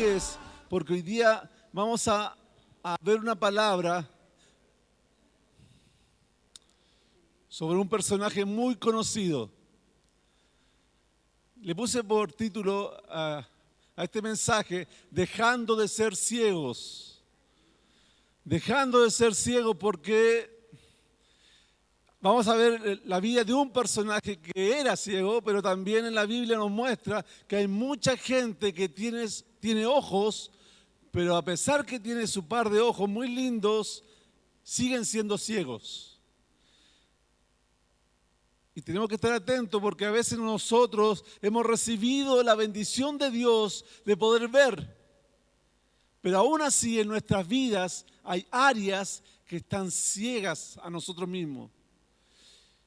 10, porque hoy día vamos a ver una palabra sobre un personaje muy conocido. Le puse por título a este mensaje, Dejando de ser ciegos. Dejando de ser ciegos, porque vamos a ver la vida de un personaje que era ciego, pero también en la Biblia nos muestra que hay mucha gente que tiene ojos, pero a pesar que tiene su par de ojos muy lindos, siguen siendo ciegos. Y tenemos que estar atentos porque a veces nosotros hemos recibido la bendición de Dios de poder ver. Pero aún así en nuestras vidas hay áreas que están ciegas a nosotros mismos.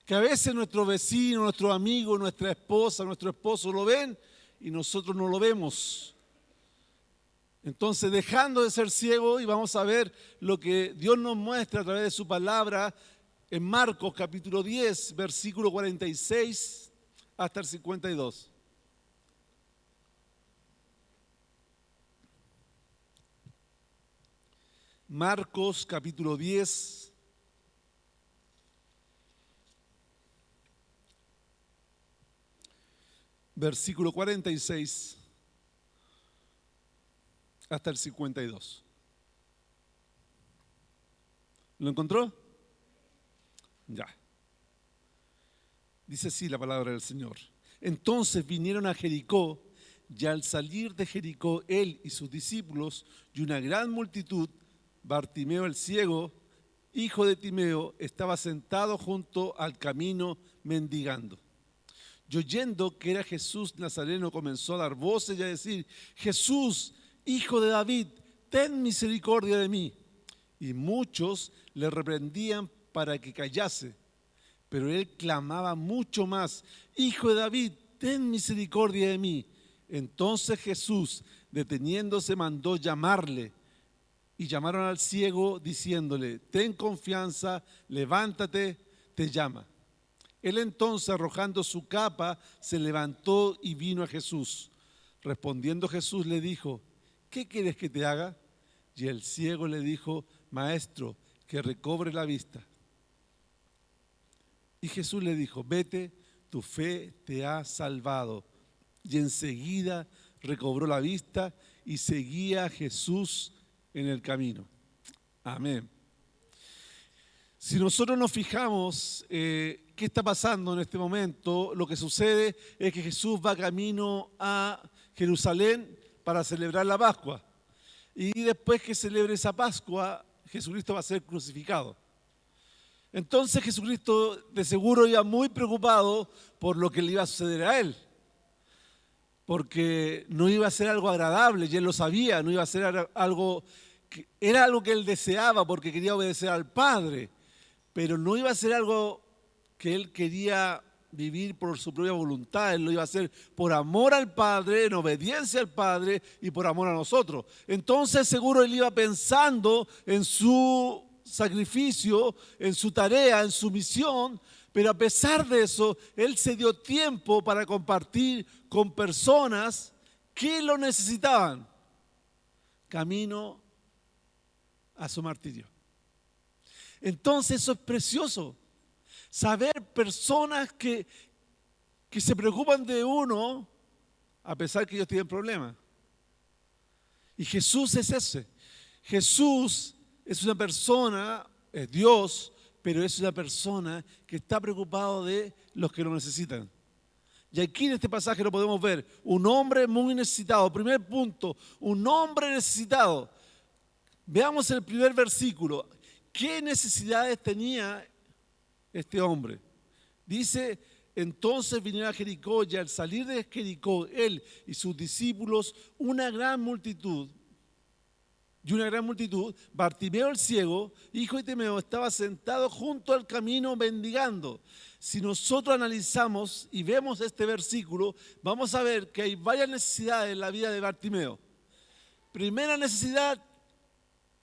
Que a veces nuestro vecino, nuestro amigo, nuestra esposa, nuestro esposo lo ven y nosotros no lo vemos. Entonces, dejando de ser ciegos, y vamos a ver lo que Dios nos muestra a través de su palabra en Marcos capítulo 10, versículo 46 hasta el 52. Marcos capítulo 10, versículo 46 hasta el 52. ¿Lo encontró? Ya. Dice así la palabra del Señor. Entonces vinieron a Jericó, y al salir de Jericó, él y sus discípulos y una gran multitud, Bartimeo el ciego, hijo de Timeo, estaba sentado junto al camino mendigando. Y oyendo que era Jesús Nazareno, comenzó a dar voces y a decir: Jesús, hijo de David, ten misericordia de mí. Y muchos le reprendían para que callase, pero él clamaba mucho más: Hijo de David, ten misericordia de mí. Entonces Jesús, deteniéndose, mandó llamarle, y llamaron al ciego diciéndole: ten confianza, levántate, te llama. Él entonces, arrojando su capa, se levantó y vino a Jesús. Respondiendo Jesús le dijo: ¿qué quieres que te haga? Y el ciego le dijo: Maestro, que recobre la vista. Y Jesús le dijo: vete, tu fe te ha salvado. Y enseguida recobró la vista y seguía a Jesús en el camino. Amén. Si nosotros nos fijamos qué está pasando en este momento, lo que sucede es que Jesús va camino a Jerusalén para celebrar la Pascua. Y después que celebre esa Pascua, Jesucristo va a ser crucificado. Entonces Jesucristo de seguro iba muy preocupado por lo que le iba a suceder a él. Porque no iba a ser algo agradable, y él lo sabía, no iba a ser algo, era algo que él deseaba porque quería obedecer al Padre, pero no iba a ser algo que él quería vivir por su propia voluntad. Él lo iba a hacer por amor al Padre, en obediencia al Padre y por amor a nosotros. Entonces seguro él iba pensando en su sacrificio, en su tarea, en su misión, pero a pesar de eso, él se dio tiempo para compartir con personas que lo necesitaban, camino a su martirio. Entonces eso es precioso, saber personas que se preocupan de uno a pesar que ellos tienen problemas. Y Jesús es ese. Jesús es una persona, es Dios, pero es una persona que está preocupado de los que lo necesitan. Y aquí en este pasaje lo podemos ver, un hombre muy necesitado. Primer punto, un hombre necesitado. Veamos el primer versículo. ¿Qué necesidades tenía este hombre? Dice: entonces vinieron a Jericó, y al salir de Jericó, él y sus discípulos, una gran multitud, Bartimeo el ciego, hijo de Timeo, estaba sentado junto al camino mendigando. Si nosotros analizamos y vemos este versículo, vamos a ver que hay varias necesidades en la vida de Bartimeo. Primera necesidad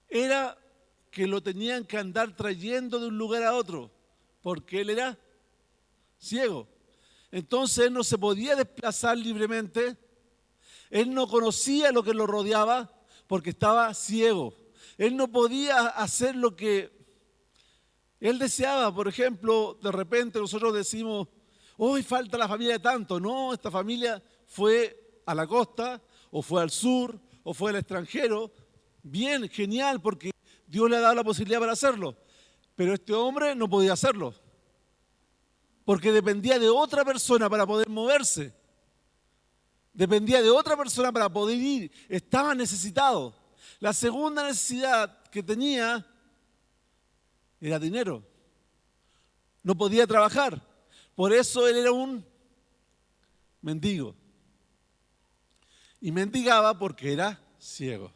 era que lo tenían que andar trayendo de un lugar a otro, porque él era ciego. Entonces él no se podía desplazar libremente. Él no conocía lo que lo rodeaba porque estaba ciego. Él no podía hacer lo que él deseaba. Por ejemplo, de repente nosotros decimos, hoy falta la familia de tanto. No, esta familia fue a la costa, o fue al sur, o fue al extranjero. Bien, genial, porque Dios le ha dado la posibilidad para hacerlo. Pero este hombre no podía hacerlo, porque dependía de otra persona para poder moverse. Dependía de otra persona para poder ir. Estaba necesitado. La segunda necesidad que tenía era dinero. No podía trabajar. Por eso él era un mendigo. Y mendigaba porque era ciego.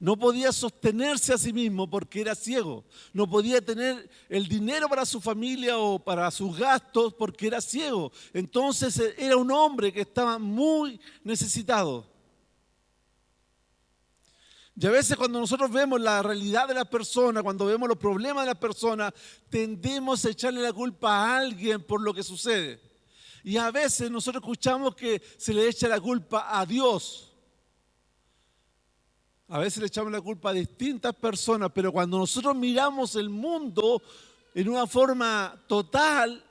No podía sostenerse a sí mismo porque era ciego. No podía tener el dinero para su familia o para sus gastos porque era ciego. Entonces era un hombre que estaba muy necesitado. Y a veces cuando nosotros vemos la realidad de las personas, cuando vemos los problemas de las personas, tendemos a echarle la culpa a alguien por lo que sucede. Y a veces nosotros escuchamos que se le echa la culpa a Dios. A veces le echamos la culpa a distintas personas, pero cuando nosotros miramos el mundo en una forma total,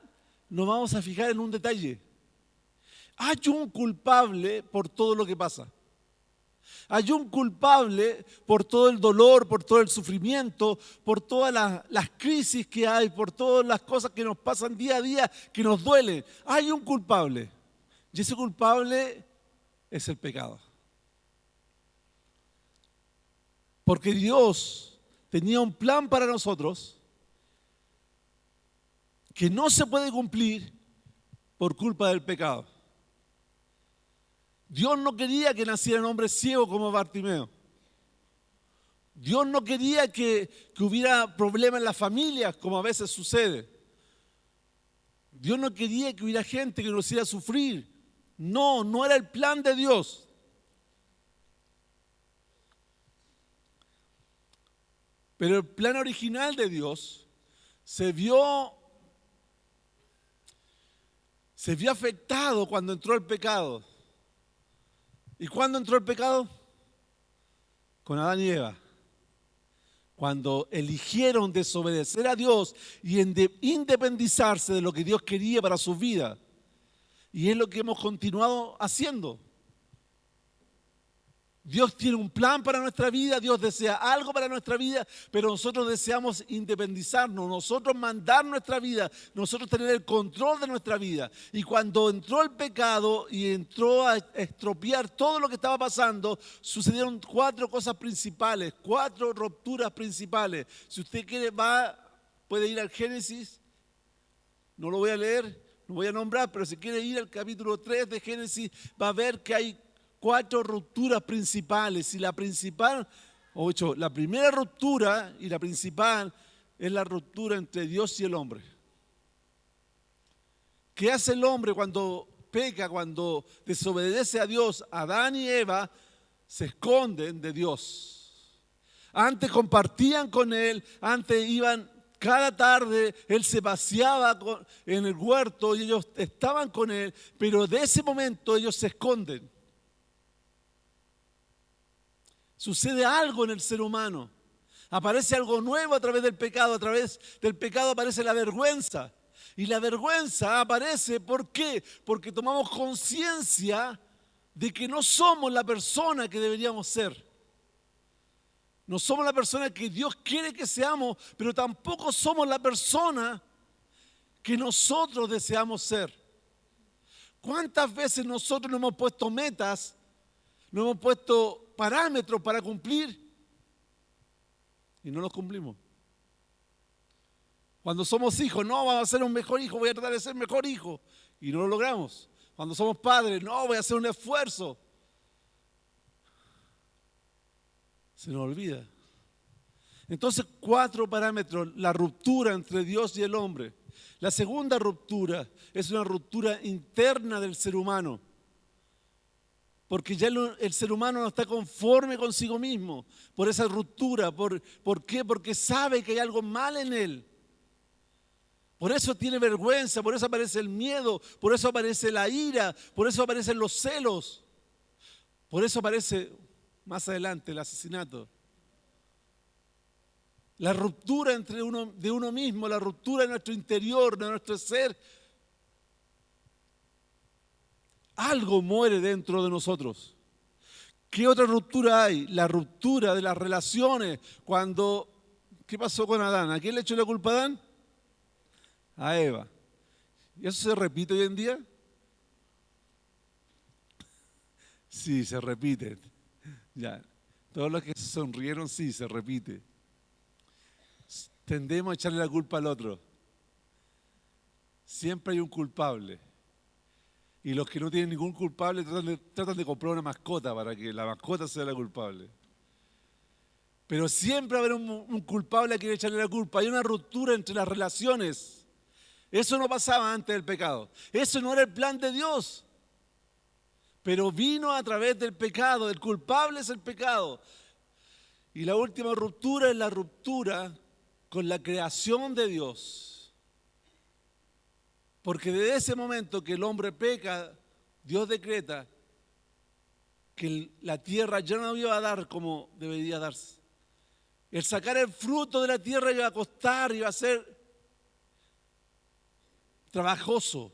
nos vamos a fijar en un detalle. Hay un culpable por todo lo que pasa. Hay un culpable por todo el dolor, por todo el sufrimiento, por todas las crisis que hay, por todas las cosas que nos pasan día a día, que nos duelen. Hay un culpable. Y ese culpable es el pecado. Porque Dios tenía un plan para nosotros que no se puede cumplir por culpa del pecado. Dios no quería que nacieran hombres ciegos como Bartimeo. Dios no quería que hubiera problemas en las familias, como a veces sucede. Dios no quería que hubiera gente que nos hiciera sufrir. No, no era el plan de Dios. Pero el plan original de Dios se vio afectado cuando entró el pecado. ¿Y cuándo entró el pecado? Con Adán y Eva. Cuando eligieron desobedecer a Dios y independizarse de lo que Dios quería para su vida. Y es lo que hemos continuado haciendo. Dios tiene un plan para nuestra vida, Dios desea algo para nuestra vida, pero nosotros deseamos independizarnos, nosotros mandar nuestra vida, nosotros tener el control de nuestra vida. Y cuando entró el pecado y entró a estropear todo lo que estaba pasando, sucedieron 4 cosas principales, 4 rupturas principales. Si usted quiere, puede ir al Génesis, no lo voy a leer, no voy a nombrar, pero si quiere ir al capítulo 3 de Génesis, va a ver que hay 4 rupturas principales, y la principal, la primera ruptura y la principal es la ruptura entre Dios y el hombre. ¿Qué hace el hombre cuando peca, cuando desobedece a Dios? Adán y Eva se esconden de Dios. Antes compartían con Él, antes iban cada tarde, Él se paseaba en el huerto y ellos estaban con Él, pero de ese momento ellos se esconden. Sucede algo en el ser humano. Aparece algo nuevo a través del pecado. A través del pecado aparece la vergüenza. Y la vergüenza aparece, ¿por qué? Porque tomamos conciencia de que no somos la persona que deberíamos ser. No somos la persona que Dios quiere que seamos, pero tampoco somos la persona que nosotros deseamos ser. ¿Cuántas veces nosotros nos hemos puesto metas, nos hemos puesto parámetros para cumplir y no los cumplimos? Cuando somos hijos, no, vamos a ser un mejor hijo, voy a tratar de ser mejor hijo y no lo logramos. Cuando somos padres, no, voy a hacer un esfuerzo. Se nos olvida. Entonces, 4 parámetros, la ruptura entre Dios y el hombre. La segunda ruptura es una ruptura interna del ser humano. Porque ya el ser humano no está conforme consigo mismo por esa ruptura. ¿Por qué? Porque sabe que hay algo mal en él. Por eso tiene vergüenza, por eso aparece el miedo, por eso aparece la ira, por eso aparecen los celos. Por eso aparece más adelante el asesinato. La ruptura de uno mismo, la ruptura de nuestro interior, de nuestro ser. Algo muere dentro de nosotros. ¿Qué otra ruptura hay? La ruptura de las relaciones. ¿Qué pasó con Adán? ¿A quién le echó la culpa a Adán? A Eva. ¿Y eso se repite hoy en día? Sí, se repite. Ya. Todos los que se sonrieron, sí, se repite. Tendemos a echarle la culpa al otro. Siempre hay un culpable. Y los que no tienen ningún culpable tratan de comprar una mascota para que la mascota sea la culpable. Pero siempre va a haber un culpable a quien echarle la culpa. Hay una ruptura entre las relaciones. Eso no pasaba antes del pecado. Eso no era el plan de Dios. Pero vino a través del pecado. El culpable es el pecado. Y la última ruptura es la ruptura con la creación de Dios. Porque desde ese momento que el hombre peca, Dios decreta que la tierra ya no iba a dar como debería darse. El sacar el fruto de la tierra iba a costar, iba a ser trabajoso,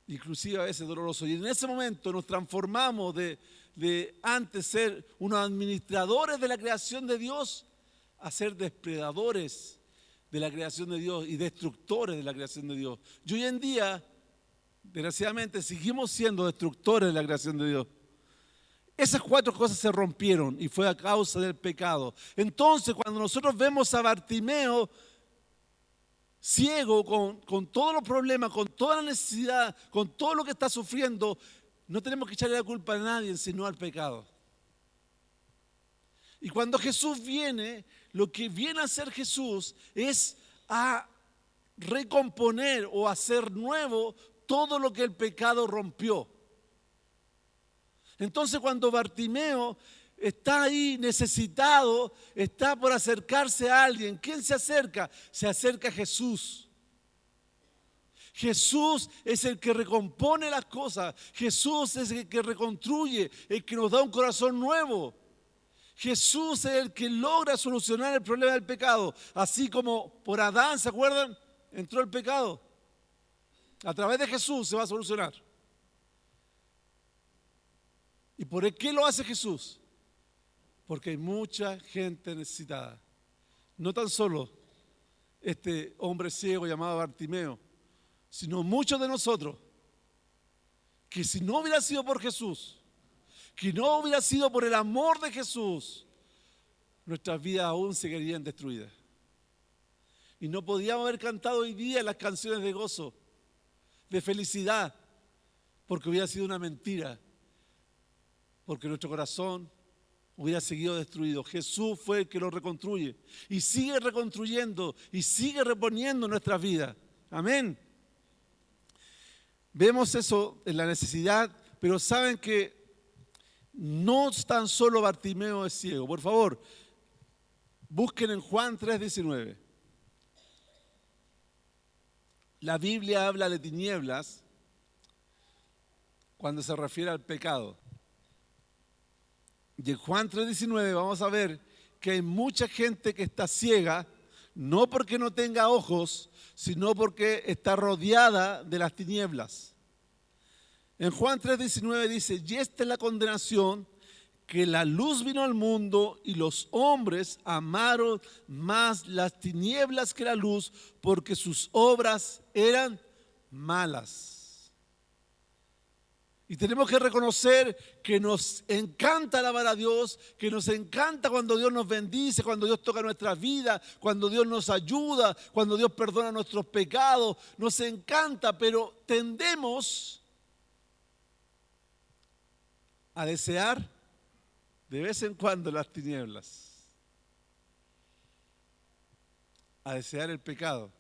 inclusive a veces doloroso. Y en ese momento nos transformamos de antes ser unos administradores de la creación de Dios a ser depredadores de la creación de Dios y destructores de la creación de Dios. Y hoy en día, desgraciadamente, seguimos siendo destructores de la creación de Dios. Esas cuatro cosas se rompieron y fue a causa del pecado. Entonces, cuando nosotros vemos a Bartimeo ciego, con todos los problemas, con toda la necesidad, con todo lo que está sufriendo, no tenemos que echarle la culpa a nadie, sino al pecado. Y cuando Jesús viene, lo que viene a hacer Jesús es a recomponer o hacer nuevo todo lo que el pecado rompió. Entonces cuando Bartimeo está ahí necesitado, está por acercarse a alguien, ¿quién se acerca? Se acerca a Jesús. Jesús es el que recompone las cosas. Jesús es el que reconstruye, el que nos da un corazón nuevo. Jesús es el que logra solucionar el problema del pecado. Así como por Adán, ¿se acuerdan? Entró el pecado. A través de Jesús se va a solucionar. ¿Y por qué lo hace Jesús? Porque hay mucha gente necesitada. No tan solo este hombre ciego llamado Bartimeo, sino muchos de nosotros que si no hubiera sido por Jesús, que no hubiera sido por el amor de Jesús, nuestras vidas aún seguirían destruidas. Y no podíamos haber cantado hoy día las canciones de gozo, de felicidad, porque hubiera sido una mentira, porque nuestro corazón hubiera seguido destruido. Jesús fue el que lo reconstruye y sigue reconstruyendo y sigue reponiendo nuestras vidas. Amén. Vemos eso en la necesidad, pero saben que no tan solo Bartimeo es ciego. Por favor, busquen en Juan 3:19. La Biblia habla de tinieblas cuando se refiere al pecado. Y en Juan 3:19 vamos a ver que hay mucha gente que está ciega, no porque no tenga ojos, sino porque está rodeada de las tinieblas. En Juan 3:19 dice, y esta es la condenación, que la luz vino al mundo y los hombres amaron más las tinieblas que la luz, porque sus obras eran malas. Y tenemos que reconocer que nos encanta alabar a Dios, que nos encanta cuando Dios nos bendice, cuando Dios toca nuestras vidas, cuando Dios nos ayuda, cuando Dios perdona nuestros pecados. Nos encanta, pero tendemos a desear de vez en cuando las tinieblas, a desear el pecado,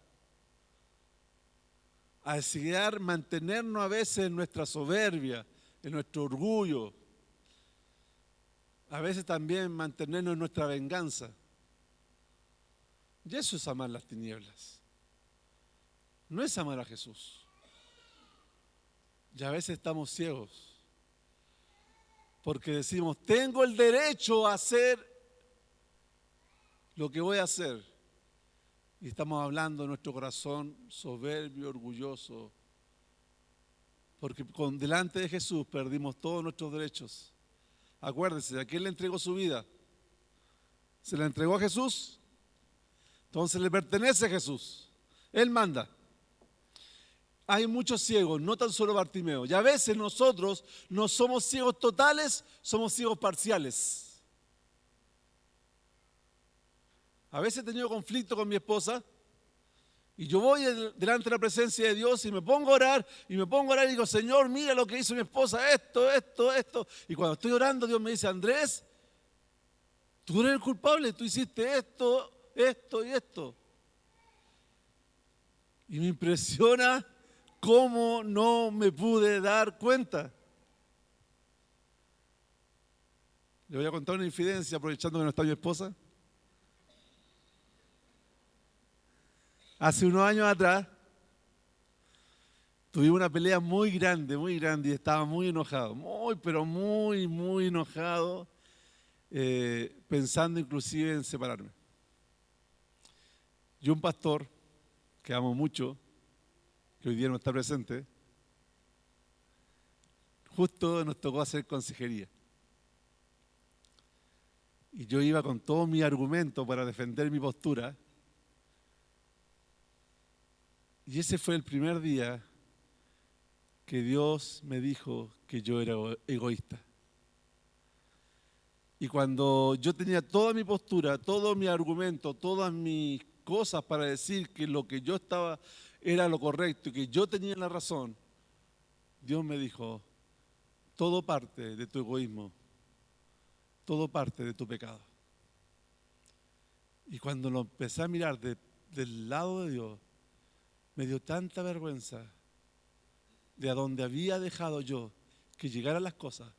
a desear mantenernos a veces en nuestra soberbia, en nuestro orgullo, a veces también mantenernos en nuestra venganza. Y eso es amar las tinieblas, no es amar a Jesús. Y a veces estamos ciegos Porque decimos, tengo el derecho a hacer lo que voy a hacer. Y estamos hablando de nuestro corazón soberbio, orgulloso. Porque delante de Jesús perdimos todos nuestros derechos. Acuérdese, ¿a quién le entregó su vida? ¿Se la entregó a Jesús? Entonces le pertenece a Jesús. Él manda. Hay muchos ciegos, no tan solo Bartimeo. Y a veces nosotros no somos ciegos totales, somos ciegos parciales. A veces he tenido conflicto con mi esposa y yo voy delante de la presencia de Dios y me pongo a orar y digo, Señor, mira lo que hizo mi esposa, esto. Y cuando estoy orando, Dios me dice, Andrés, tú eres el culpable, tú hiciste esto y esto. Y me impresiona cómo no me pude dar cuenta. Le voy a contar una infidencia aprovechando que no está mi esposa. Hace unos años atrás tuvimos una pelea muy grande y estaba muy enojado, muy enojado, pensando inclusive en separarme. Y un pastor que amo mucho, que hoy día no está presente, justo nos tocó hacer consejería. Y yo iba con todo mi argumento para defender mi postura. Y ese fue el primer día que Dios me dijo que yo era egoísta. Y cuando yo tenía toda mi postura, todo mi argumento, todas mis cosas para decir que lo que yo estaba era lo correcto y que yo tenía la razón, Dios me dijo, todo parte de tu egoísmo, todo parte de tu pecado. Y cuando lo empecé a mirar del lado de Dios, me dio tanta vergüenza de a donde había dejado yo que llegaran las cosas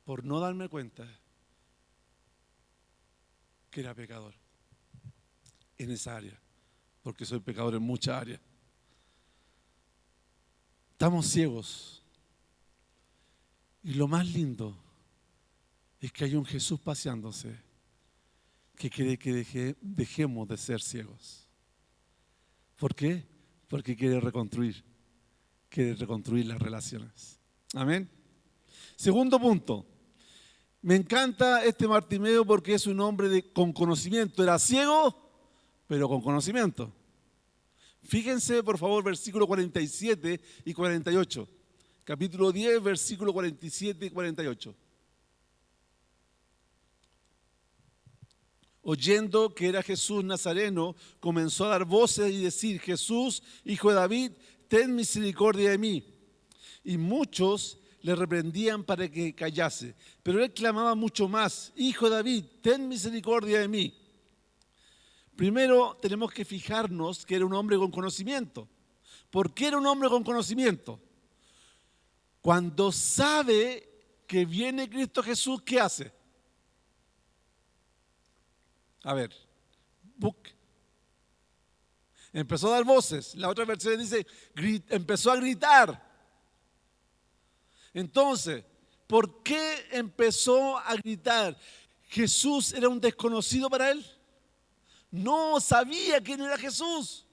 por no darme cuenta que era pecador en esa área, porque soy pecador en muchas áreas. Estamos ciegos y lo más lindo es que hay un Jesús paseándose que quiere que dejemos de ser ciegos. ¿Por qué? Porque quiere reconstruir las relaciones. Amén. Segundo punto. Me encanta este Bartimeo porque es un hombre con conocimiento. Era ciego, pero con conocimiento. Fíjense, por favor, versículo 47 y 48. Capítulo 10, versículo 47 y 48. Oyendo que era Jesús Nazareno, comenzó a dar voces y decir, Jesús, hijo de David, ten misericordia de mí. Y muchos le reprendían para que callase. Pero él clamaba mucho más, hijo de David, ten misericordia de mí. Primero tenemos que fijarnos que era un hombre con conocimiento. ¿Por qué era un hombre con conocimiento? Cuando sabe que viene Cristo Jesús, ¿qué hace? A ver, empezó a dar voces. La otra versión dice, empezó a gritar. Entonces, ¿por qué empezó a gritar? ¿Jesús era un desconocido para él? No sabía quién era Jesús.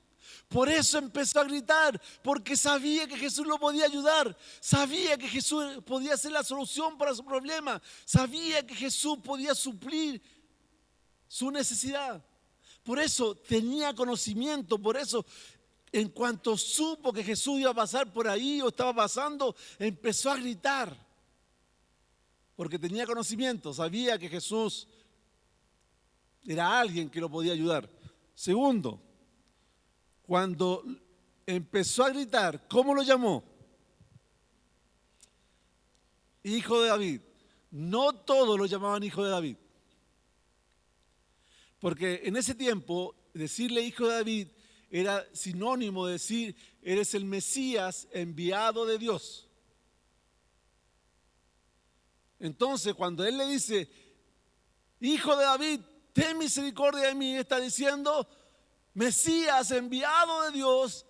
Por eso empezó a gritar, porque sabía que Jesús lo podía ayudar, sabía que Jesús podía ser la solución para su problema, sabía que Jesús podía suplir su necesidad. Por eso tenía conocimiento, por eso en cuanto supo que Jesús iba a pasar por ahí o estaba pasando, empezó a gritar. Porque tenía conocimiento, sabía que Jesús era alguien que lo podía ayudar. Segundo, cuando empezó a gritar, ¿cómo lo llamó? Hijo de David. No todos lo llamaban hijo de David. Porque en ese tiempo, decirle hijo de David era sinónimo de decir, eres el Mesías enviado de Dios. Entonces, cuando él le dice, hijo de David, ten misericordia de mí, está diciendo, Mesías enviado de Dios,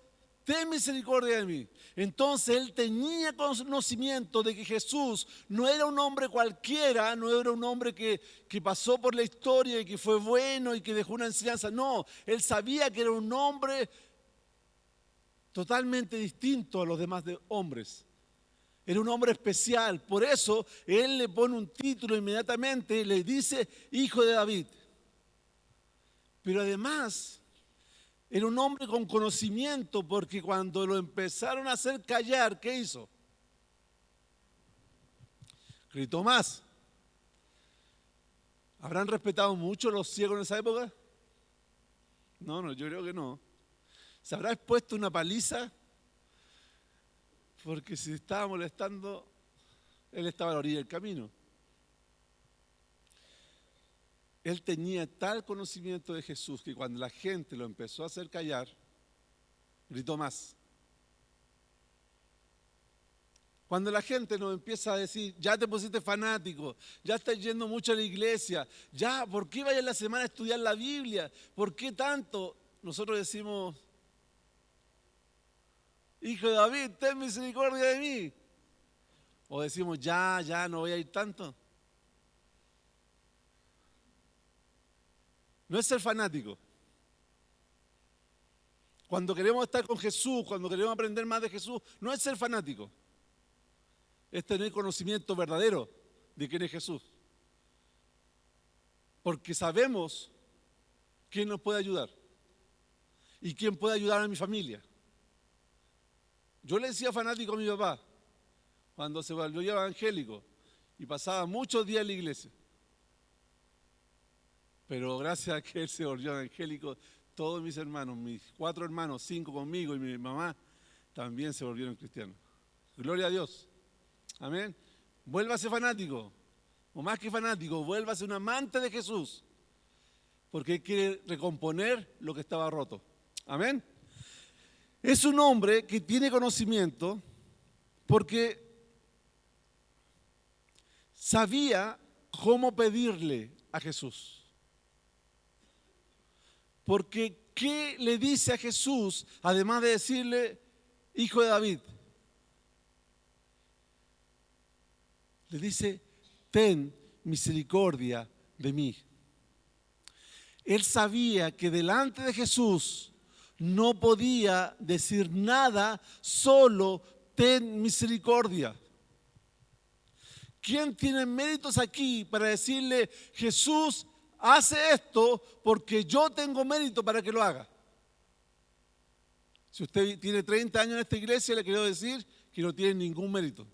ten misericordia de mí. Entonces él tenía conocimiento de que Jesús no era un hombre cualquiera, no era un hombre que pasó por la historia y que fue bueno y que dejó una enseñanza. No, él sabía que era un hombre totalmente distinto a los demás hombres. Era un hombre especial. Por eso él le pone un título inmediatamente, le dice hijo de David. Pero además era un hombre con conocimiento, porque cuando lo empezaron a hacer callar, ¿qué hizo? Gritó más. ¿Habrán respetado mucho los ciegos en esa época? No, yo creo que no. ¿Se habrá expuesto una paliza? Porque si estaba molestando, él estaba a la orilla del camino. Él tenía tal conocimiento de Jesús que cuando la gente lo empezó a hacer callar, gritó más. Cuando la gente nos empieza a decir, ya te pusiste fanático, ya estás yendo mucho a la iglesia, ya, ¿por qué vayas la semana a estudiar la Biblia? ¿Por qué tanto? Nosotros decimos, hijo de David, ten misericordia de mí. O decimos, ya, no voy a ir tanto. No es ser fanático. Cuando queremos estar con Jesús, cuando queremos aprender más de Jesús, no es ser fanático. Es tener conocimiento verdadero de quién es Jesús. Porque sabemos quién nos puede ayudar y quién puede ayudar a mi familia. Yo le decía fanático a mi papá cuando se volvió evangélico y pasaba muchos días en la iglesia. Pero gracias a que él se volvió evangélico, todos mis hermanos, mis 4 hermanos, 5 conmigo y mi mamá, también se volvieron cristianos. Gloria a Dios. Amén. Vuélvase fanático, o más que fanático, vuélvase un amante de Jesús, porque él quiere recomponer lo que estaba roto. Amén. Es un hombre que tiene conocimiento porque sabía cómo pedirle a Jesús. Porque ¿qué le dice a Jesús, además de decirle, hijo de David? Le dice, ten misericordia de mí. Él sabía que delante de Jesús no podía decir nada, solo ten misericordia. ¿Quién tiene méritos aquí para decirle, Jesús, hace esto porque yo tengo mérito para que lo haga? Si usted tiene 30 años en esta iglesia, le quiero decir que no tiene ningún mérito.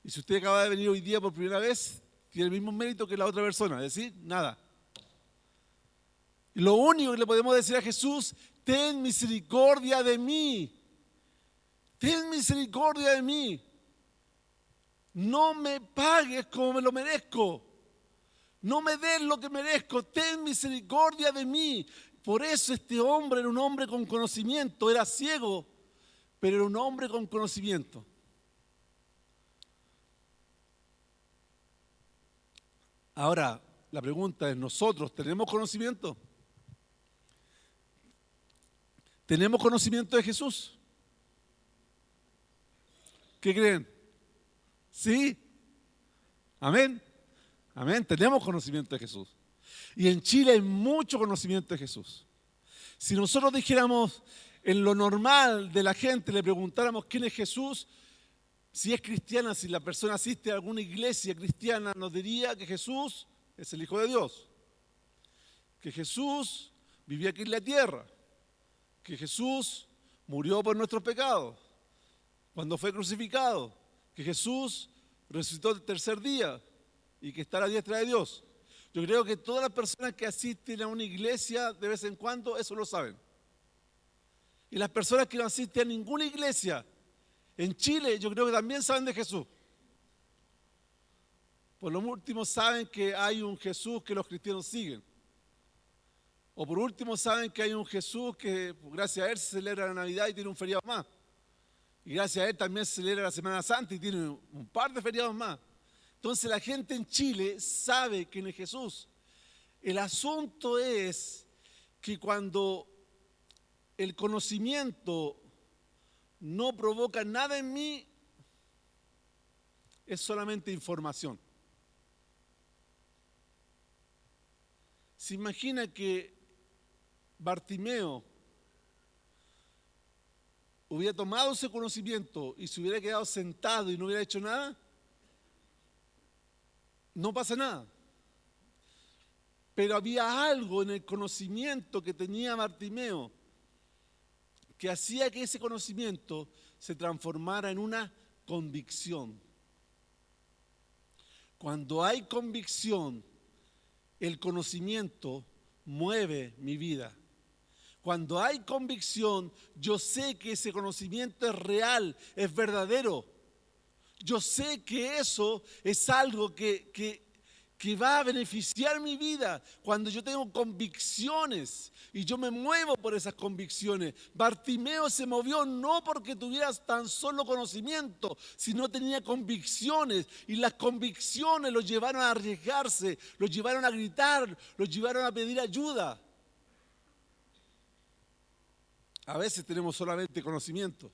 Y si usted acaba de venir hoy día por primera vez, tiene el mismo mérito que la otra persona, es decir, nada. Y lo único que le podemos decir a Jesús, ten misericordia de mí. Ten misericordia de mí. No me pagues como me lo merezco. No me des lo que merezco. Ten misericordia de mí. Por eso este hombre era un hombre con conocimiento. Era ciego, pero era un hombre con conocimiento. Ahora, la pregunta es, ¿nosotros tenemos conocimiento? ¿Tenemos conocimiento de Jesús? ¿Qué creen? ¿Sí? Amén. Amén. Tenemos conocimiento de Jesús. Y en Chile hay mucho conocimiento de Jesús. Si nosotros dijéramos en lo normal de la gente, le preguntáramos quién es Jesús, si es cristiana, si la persona asiste a alguna iglesia cristiana, nos diría que Jesús es el Hijo de Dios, que Jesús vivía aquí en la tierra, que Jesús murió por nuestros pecados cuando fue crucificado, que Jesús resucitó el tercer día y que está a la diestra de Dios. Yo creo que todas las personas que asisten a una iglesia de vez en cuando eso lo saben. Y las personas que no asisten a ninguna iglesia en Chile, yo creo que también saben de Jesús. Por lo último saben que hay un Jesús que los cristianos siguen. O por último saben que hay un Jesús que gracias a él se celebra la Navidad y tiene un feriado más. Y gracias a él también se celebra la Semana Santa y tiene un par de feriados más. Entonces la gente en Chile sabe quién es Jesús. El asunto es que cuando el conocimiento no provoca nada en mí, es solamente información. ¿Se imagina que Bartimeo hubiera tomado ese conocimiento y se hubiera quedado sentado y no hubiera hecho nada? No pasa nada. Pero había algo en el conocimiento que tenía Bartimeo que hacía que ese conocimiento se transformara en una convicción. Cuando hay convicción, el conocimiento mueve mi vida. Cuando hay convicción, yo sé que ese conocimiento es real, es verdadero. Yo sé que eso es algo que va a beneficiar mi vida. Cuando yo tengo convicciones y yo me muevo por esas convicciones. Bartimeo se movió no porque tuviera tan solo conocimiento, sino tenía convicciones. Y las convicciones lo llevaron a arriesgarse, lo llevaron a gritar, lo llevaron a pedir ayuda. A veces tenemos solamente conocimiento,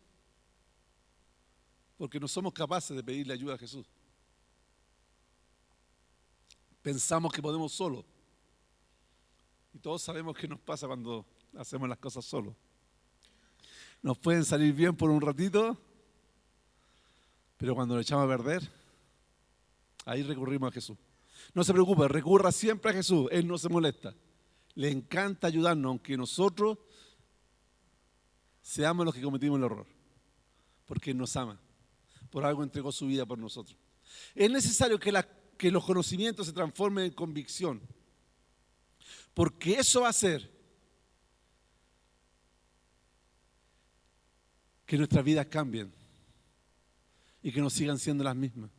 porque no somos capaces de pedirle ayuda a Jesús. Pensamos que podemos solo. Y todos sabemos qué nos pasa cuando hacemos las cosas solos. Nos pueden salir bien por un ratito, pero cuando lo echamos a perder, ahí recurrimos a Jesús. No se preocupe, recurra siempre a Jesús. Él no se molesta. Le encanta ayudarnos, aunque nosotros seamos los que cometimos el error. Porque Él nos ama. Por algo entregó su vida por nosotros. Es necesario que los conocimientos se transformen en convicción. Porque eso va a hacer que nuestras vidas cambien y que no sigan siendo las mismas.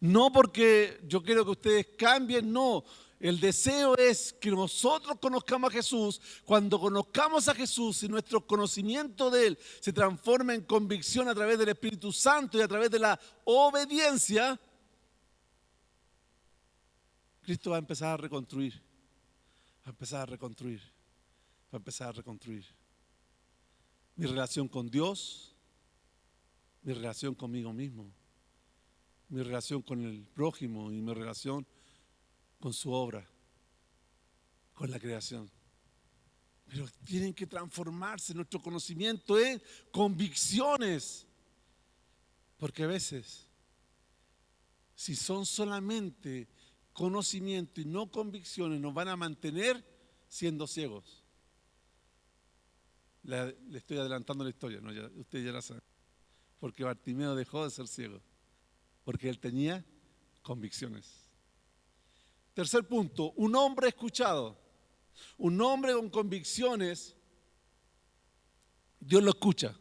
No porque yo quiero que ustedes cambien, no. El deseo es que nosotros conozcamos a Jesús. Cuando conozcamos a Jesús y nuestro conocimiento de Él se transforma en convicción a través del Espíritu Santo y a través de la obediencia, Cristo va a empezar a reconstruir, va a empezar a reconstruir, va a empezar a reconstruir mi relación con Dios, mi relación conmigo mismo, mi relación con el prójimo y mi relación con su obra, con la creación. Pero tienen que transformarse nuestro conocimiento en convicciones, porque a veces, si son solamente conocimiento y no convicciones, nos van a mantener siendo ciegos. Le estoy adelantando la historia, ¿no? Usted ya la sabe. Porque Bartimeo dejó de ser ciego, porque él tenía convicciones. Tercer punto, un hombre escuchado. Un hombre con convicciones, Dios lo escucha.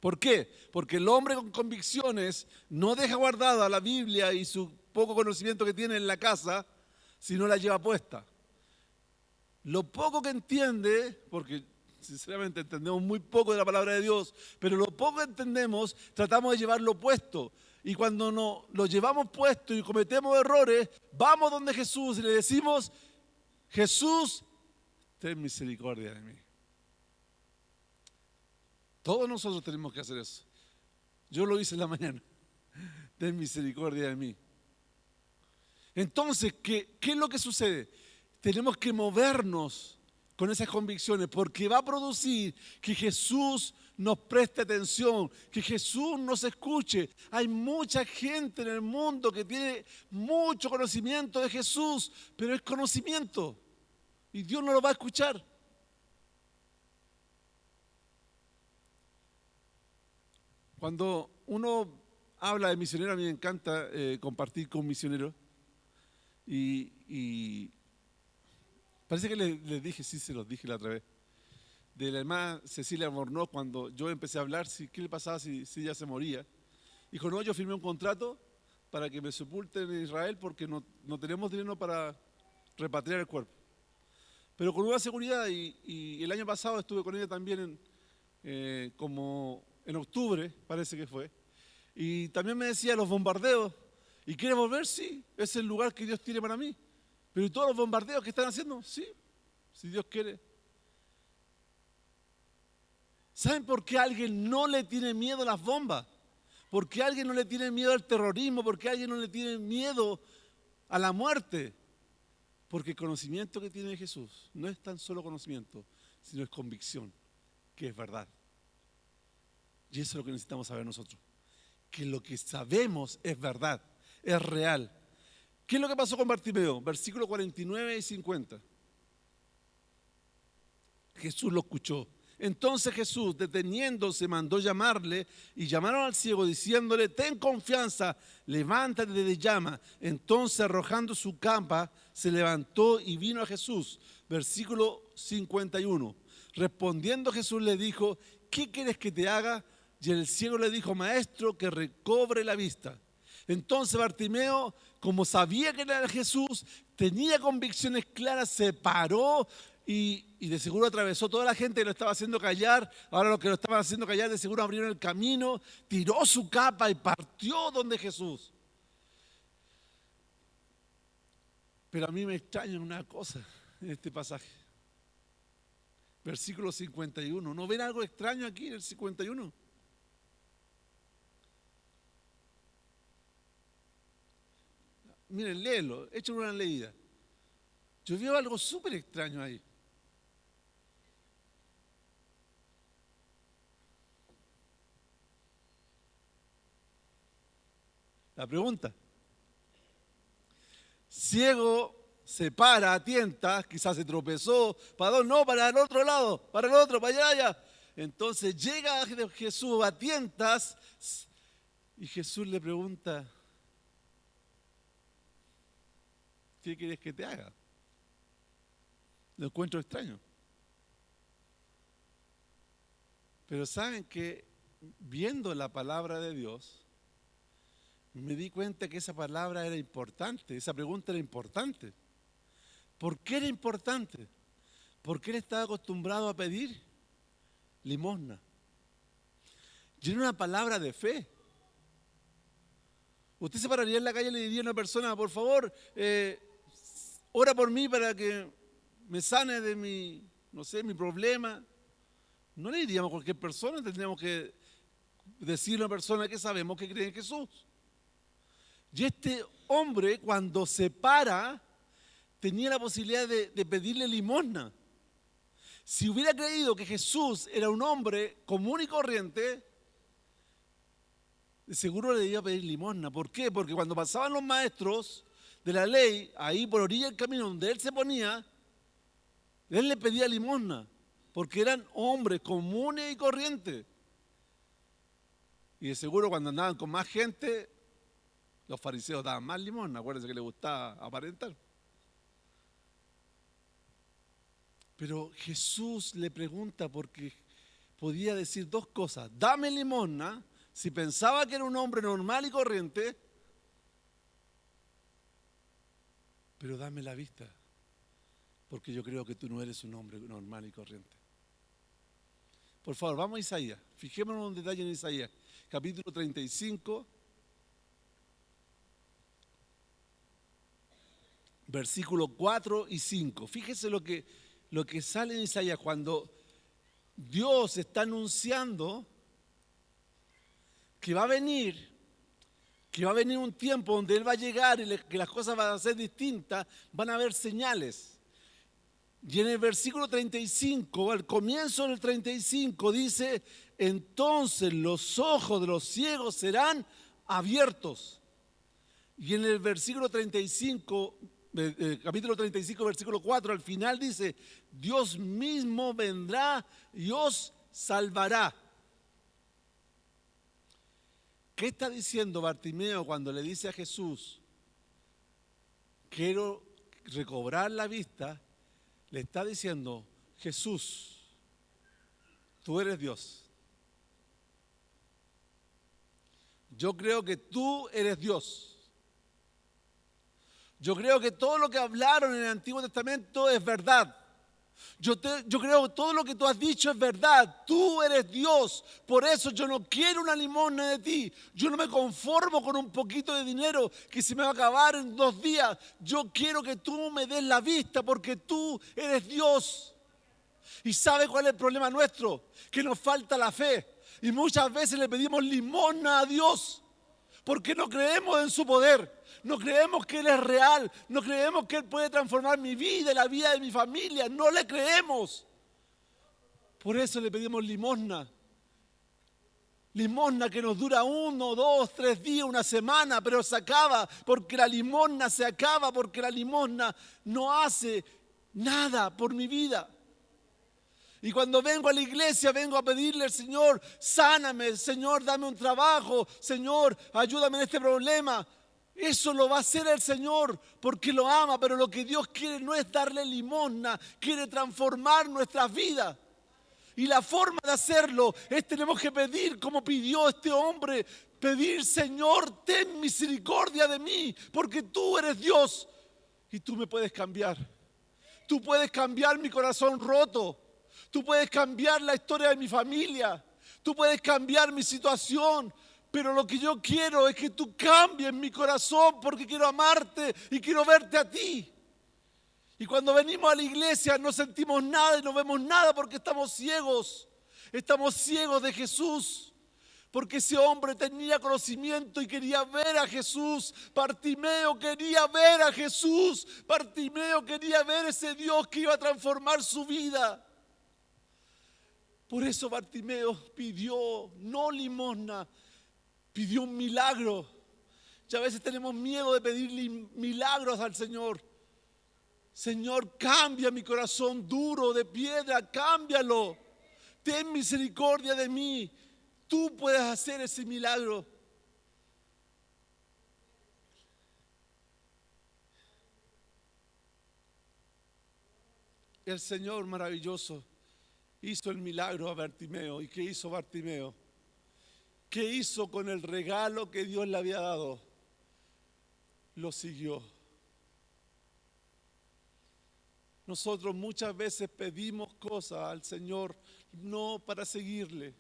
¿Por qué? Porque el hombre con convicciones no deja guardada la Biblia y su poco conocimiento que tiene en la casa, sino la lleva puesta. Lo poco que entiende, porque sinceramente entendemos muy poco de la palabra de Dios, pero lo poco que entendemos tratamos de llevarlo puesto. Y cuando no lo llevamos puesto y cometemos errores, vamos donde Jesús y le decimos: Jesús, ten misericordia de mí. Todos nosotros tenemos que hacer eso. Yo lo hice en la mañana. Ten misericordia de mí. Entonces, ¿qué es lo que sucede? Tenemos que movernos con esas convicciones, porque va a producir que Jesús nos preste atención, que Jesús nos escuche. Hay mucha gente en el mundo que tiene mucho conocimiento de Jesús, pero es conocimiento y Dios no lo va a escuchar. Cuando uno habla de misionero, a mí me encanta compartir con misioneros y parece que les dije, sí se los dije la otra vez, de la hermana Cecilia Mornoz, cuando yo empecé a hablar, ¿qué le pasaba si ella se moría? Dijo: no, yo firmé un contrato para que me sepulten en Israel porque no tenemos dinero para repatriar el cuerpo. Pero con una seguridad, y el año pasado estuve con ella también como en octubre, parece que fue, y también me decía: los bombardeos, ¿y quieres volver? Sí, es el lugar que Dios tiene para mí. Pero ¿y todos los bombardeos que están haciendo? Sí, si Dios quiere. ¿Saben por qué alguien no le tiene miedo a las bombas? ¿Por qué alguien no le tiene miedo al terrorismo? ¿Por qué alguien no le tiene miedo a la muerte? Porque el conocimiento que tiene Jesús no es tan solo conocimiento, sino es convicción, que es verdad. Y eso es lo que necesitamos saber nosotros. Que lo que sabemos es verdad, es real. ¿Qué es lo que pasó con Bartimeo? Versículos 49 y 50. Jesús lo escuchó. Entonces Jesús, deteniéndose, mandó llamarle y llamaron al ciego diciéndole: ten confianza, levántate de llama. Entonces, arrojando su capa, se levantó y vino a Jesús. Versículo 51. Respondiendo Jesús le dijo: ¿qué quieres que te haga? Y el ciego le dijo: maestro, que recobre la vista. Entonces Bartimeo, como sabía que era Jesús, tenía convicciones claras, se paró y de seguro atravesó toda la gente que lo estaba haciendo callar. Ahora los que lo estaban haciendo callar de seguro abrieron el camino, tiró su capa y partió donde Jesús. Pero a mí me extraña una cosa en este pasaje. Versículo 51. ¿No ven algo extraño aquí en el 51? Miren, léelo, echen una leída. Yo veo algo súper extraño ahí. La pregunta: ciego se para a tientas, quizás se tropezó, ¿para dónde? No, para el otro lado, para el otro, para allá. Entonces llega Jesús a tientas y Jesús le pregunta: ¿qué quieres que te haga? Lo encuentro extraño. Pero saben que viendo la palabra de Dios, me di cuenta que esa palabra era importante, esa pregunta era importante. ¿Por qué era importante? Porque él estaba acostumbrado a pedir limosna. Y era una palabra de fe. Usted se pararía en la calle y le diría a una persona: por favor, ora por mí para que me sane de mi, no sé, mi problema. No le diríamos a cualquier persona, tendríamos que decirle a una persona que sabemos que cree en Jesús. Y este hombre, cuando se para, tenía la posibilidad de pedirle limosna. Si hubiera creído que Jesús era un hombre común y corriente, de seguro le iba a pedir limosna. ¿Por qué? Porque cuando pasaban los maestros de la ley, ahí por orilla del camino donde él se ponía, él le pedía limosna, porque eran hombres comunes y corrientes. Y de seguro cuando andaban con más gente, los fariseos daban más limosna. Acuérdense que les gustaba aparentar. Pero Jesús le pregunta, porque podía decir dos cosas: dame limosna, si pensaba que era un hombre normal y corriente, pero dame la vista, porque yo creo que tú no eres un hombre normal y corriente. Por favor, vamos a Isaías. Fijémonos en un detalle en Isaías, capítulo 35, versículos 4 y 5. Fíjese lo que sale en Isaías cuando Dios está anunciando que va a venir un tiempo donde Él va a llegar y que las cosas van a ser distintas, van a haber señales. Y en el versículo 35, al comienzo del 35, dice: entonces los ojos de los ciegos serán abiertos. Y en el versículo 35, capítulo 35, versículo 4, al final dice: Dios mismo vendrá y os salvará. ¿Qué está diciendo Bartimeo cuando le dice a Jesús: quiero recobrar la vista? Le está diciendo: Jesús, tú eres Dios. Yo creo que tú eres Dios. Yo creo que todo lo que hablaron en el Antiguo Testamento es verdad. Yo creo que todo lo que tú has dicho es verdad. Tú eres Dios. Por eso yo no quiero una limosna de ti. Yo no me conformo con un poquito de dinero que se me va a acabar en 2 días. Yo quiero que tú me des la vista porque tú eres Dios. ¿Y sabe cuál es el problema nuestro? Que nos falta la fe. Y muchas veces le pedimos limosna a Dios porque no creemos en su poder. No creemos que Él es real. No creemos que Él puede transformar mi vida y la vida de mi familia. No le creemos. Por eso le pedimos limosna. Limosna que nos dura 1, 2, 3 días, una semana, pero se acaba porque la limosna se acaba, porque la limosna no hace nada por mi vida. Y cuando vengo a la iglesia, vengo a pedirle al Señor, sáname, Señor, dame un trabajo, Señor, ayúdame en este problema. Eso lo va a hacer el Señor porque lo ama, pero lo que Dios quiere no es darle limosna, quiere transformar nuestras vidas. Y la forma de hacerlo es tenemos que pedir como pidió este hombre, pedir, Señor, ten misericordia de mí, porque tú eres Dios y tú me puedes cambiar. Tú puedes cambiar mi corazón roto. Tú puedes cambiar la historia de mi familia. Tú puedes cambiar mi situación. Pero lo que yo quiero es que tú cambies mi corazón porque quiero amarte y quiero verte a ti. Y cuando venimos a la iglesia no sentimos nada y no vemos nada porque estamos ciegos. Estamos ciegos de Jesús. Porque ese hombre tenía conocimiento y quería ver a Jesús. Bartimeo quería ver a Jesús. Bartimeo quería ver ese Dios que iba a transformar su vida. Por eso Bartimeo pidió no limosna, pidió un milagro. Y a veces tenemos miedo de pedir milagros al Señor. Señor, cambia mi corazón duro de piedra, cámbialo. Ten misericordia de mí. Tú puedes hacer ese milagro. El Señor maravilloso hizo el milagro a Bartimeo. ¿Y qué hizo Bartimeo? ¿Qué hizo con el regalo que Dios le había dado? Lo siguió. Nosotros muchas veces pedimos cosas al Señor no para seguirle,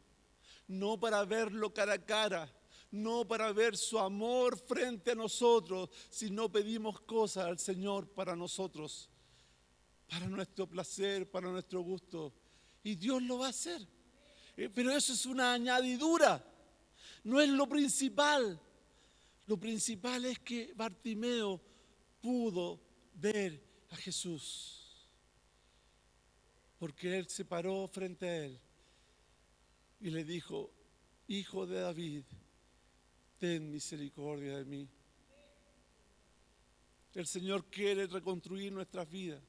no para verlo cara a cara, no para ver su amor frente a nosotros, sino pedimos cosas al Señor para nosotros, para nuestro placer, para nuestro gusto. Y Dios lo va a hacer. Pero eso es una añadidura, no es lo principal. Lo principal es que Bartimeo pudo ver a Jesús. Porque Él se paró frente a Él y le dijo, Hijo de David, ten misericordia de mí. El Señor quiere reconstruir nuestras vidas.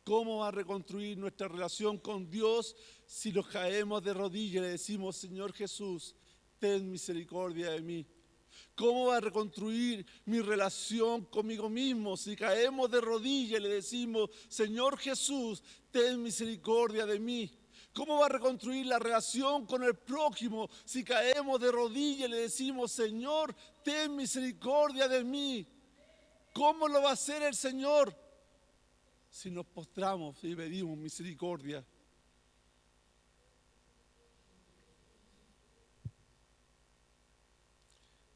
¿Cómo va a reconstruir nuestra relación con Dios si nos caemos de rodillas y le decimos, Señor Jesús, ten misericordia de mí? ¿Cómo va a reconstruir mi relación conmigo mismo si caemos de rodillas y le decimos, Señor Jesús, ten misericordia de mí? ¿Cómo va a reconstruir la relación con el prójimo si caemos de rodillas y le decimos, Señor, ten misericordia de mí? ¿Cómo lo va a hacer el Señor? Si nos postramos y pedimos misericordia.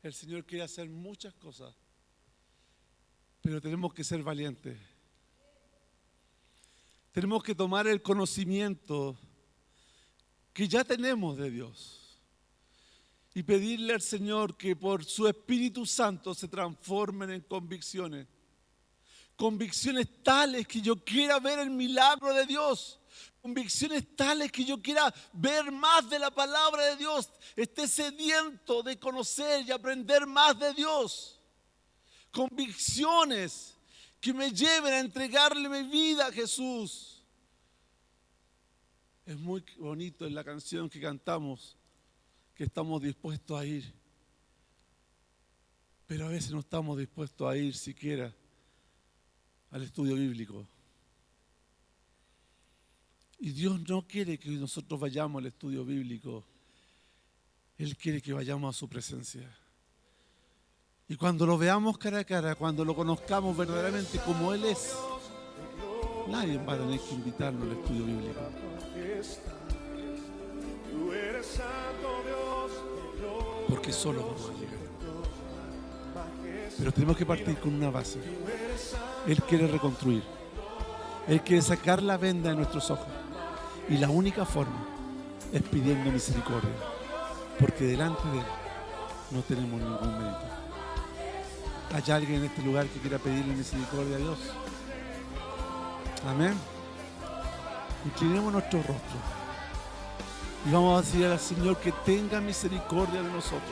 El Señor quiere hacer muchas cosas, pero tenemos que ser valientes. Tenemos que tomar el conocimiento que ya tenemos de Dios y pedirle al Señor que por su Espíritu Santo se transformen en convicciones. Convicciones tales que yo quiera ver el milagro de Dios. Convicciones tales que yo quiera ver más de la palabra de Dios. Esté sediento de conocer y aprender más de Dios. Convicciones que me lleven a entregarle mi vida a Jesús. Es muy bonito en la canción que cantamos que estamos dispuestos a ir. Pero a veces no estamos dispuestos a ir siquiera al estudio bíblico. Y Dios no quiere que nosotros vayamos al estudio bíblico. Él quiere que vayamos a su presencia. Y cuando lo veamos cara a cara, cuando lo conozcamos verdaderamente como Él es, nadie va a tener que invitarnos al estudio bíblico. Porque solo vamos a llegar. Pero tenemos que partir con una base. Él quiere reconstruir. Él quiere sacar la venda de nuestros ojos. Y la única forma es pidiendo misericordia, porque delante de Él no tenemos ningún mérito. ¿Hay alguien en este lugar que quiera pedirle misericordia a Dios? Amén. Inclinemos nuestro rostro y vamos a decir al Señor que tenga misericordia de nosotros.